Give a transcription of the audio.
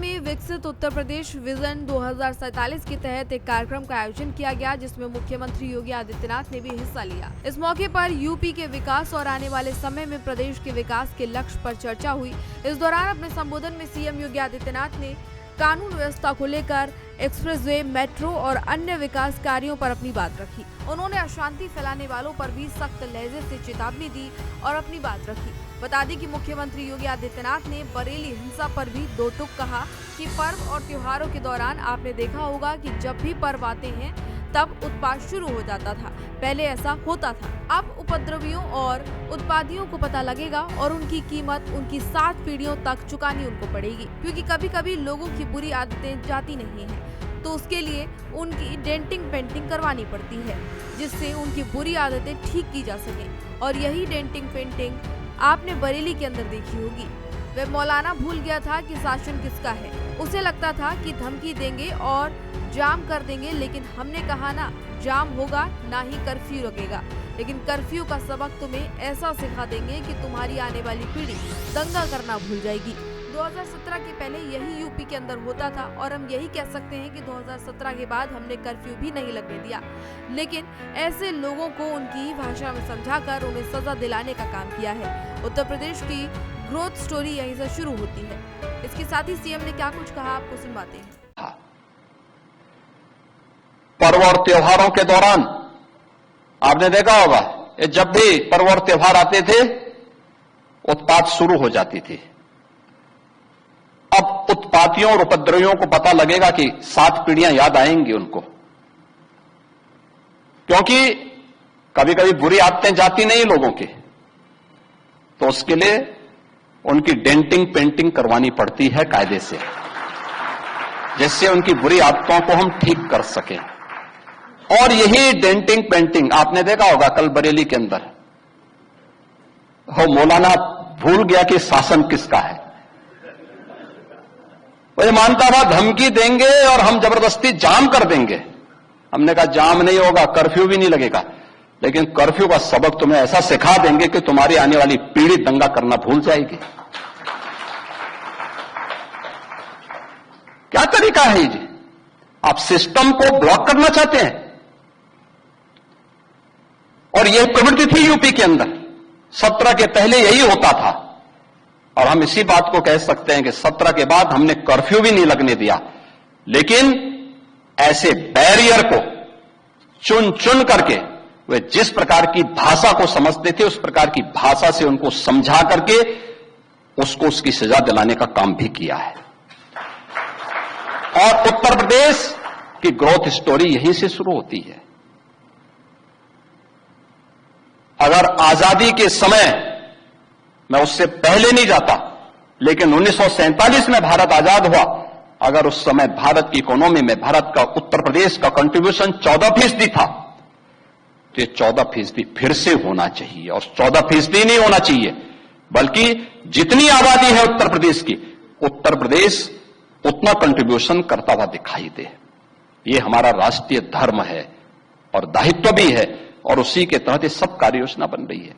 में विकसित उत्तर प्रदेश विजन 2047 के तहत एक कार्यक्रम का आयोजन किया गया, जिसमें मुख्यमंत्री योगी आदित्यनाथ ने भी हिस्सा लिया। इस मौके पर यूपी के विकास और आने वाले समय में प्रदेश के विकास के लक्ष्य पर चर्चा हुई। इस दौरान अपने संबोधन में सीएम योगी आदित्यनाथ ने कानून व्यवस्था को लेकर एक्सप्रेसवे, मेट्रो और अन्य विकास कार्यों पर अपनी बात रखी। उन्होंने अशांति फैलाने वालों पर भी सख्त लहजे से चेतावनी दी और अपनी बात रखी। बता दें कि मुख्यमंत्री योगी आदित्यनाथ ने बरेली हिंसा पर भी दो टूक कहा कि पर्व और त्योहारों के दौरान आपने देखा होगा कि जब भी पर्व आते हैं तब उत्पात शुरू हो जाता था। पहले ऐसा होता था। अब उपद्रवियों और उत्पादियों को पता लगेगा और उनकी कीमत उनकी 7 पीढ़ियों तक चुकानी उनको पड़ेगी, क्योंकि कभी कभी लोगों की बुरी आदतें जाती नहीं हैं, तो उसके लिए उनकी डेंटिंग पेंटिंग करवानी पड़ती है, जिससे उनकी बुरी आदतें ठीक की जा सके। और यही डेंटिंग पेंटिंग आपने बरेली के अंदर देखी होगी। वह मौलाना भूल गया था कि शासन किसका है। उसे लगता था कि धमकी देंगे और जाम कर देंगे, लेकिन हमने कहा ना जाम होगा ना ही कर्फ्यू लगेगा, लेकिन कर्फ्यू का सबक तुम्हें ऐसा सिखा देंगे कि तुम्हारी आने वाली पीढ़ी दंगा करना भूल जाएगी। 2017 के पहले यही यूपी के अंदर होता था और हम यही कह सकते हैं कि 2017 के बाद हमने कर्फ्यू भी नहीं लगने दिया, लेकिन ऐसे लोगों को उनकी भाषा में समझाकर उन्हें सजा दिलाने का काम किया है। उत्तर प्रदेश की ग्रोथ स्टोरी यहीं से शुरू होती है। इसके साथ ही सीएम ने क्या कुछ कहा, आपको सुनवाते हैं। पर्व और त्योहारों के दौरान आपने देखा होगा, जब भी पर्व और त्योहार आते थे उत्पात शुरू हो जाती थी। अब उत्पातियों और उपद्रवियों को पता लगेगा कि 7 पीढ़ियां याद आएंगी उनको, क्योंकि कभी कभी बुरी आदतें जाती नहीं लोगों की, तो उसके लिए उनकी डेंटिंग पेंटिंग करवानी पड़ती है कायदे से, जिससे उनकी बुरी आदतों को हम ठीक कर सकें। और यही डेंटिंग पेंटिंग आपने देखा होगा कल बरेली के अंदर, वो मौलाना भूल गया कि शासन किसका है। वो ये मानता था धमकी देंगे और हम जबरदस्ती जाम कर देंगे। हमने कहा जाम नहीं होगा, कर्फ्यू भी नहीं लगेगा, लेकिन कर्फ्यू का सबक तुम्हें ऐसा सिखा देंगे कि तुम्हारी आने वाली पीढ़ी दंगा करना भूल जाएगी। क्या तरीका है जी? आप सिस्टम को ब्लॉक करना चाहते हैं, और यह प्रवृत्ति थी यूपी के अंदर। 17 के पहले यही होता था, और हम इसी बात को कह सकते हैं कि 17 के बाद हमने कर्फ्यू भी नहीं लगने दिया, लेकिन ऐसे बैरियर को चुन चुन करके वे जिस प्रकार की भाषा को समझते थे उस प्रकार की भाषा से उनको समझा करके उसको उसकी सजा दिलाने का काम भी किया है। और उत्तर प्रदेश की ग्रोथ स्टोरी यहीं से शुरू होती है। अगर आजादी के समय, मैं उससे पहले नहीं जाता, लेकिन 1947 में भारत आजाद हुआ, अगर उस समय भारत की इकोनॉमी में भारत का उत्तर प्रदेश का कंट्रीब्यूशन 14% था, तो ये 14% फिर से होना चाहिए। और 14% नहीं होना चाहिए, बल्कि जितनी आबादी है उत्तर प्रदेश की, उत्तर प्रदेश उतना कंट्रीब्यूशन करता हुआ दिखाई दे। ये हमारा राष्ट्रीय धर्म है और दायित्व भी है, और उसी के तहत ये सब कार्य योजना बन रही है।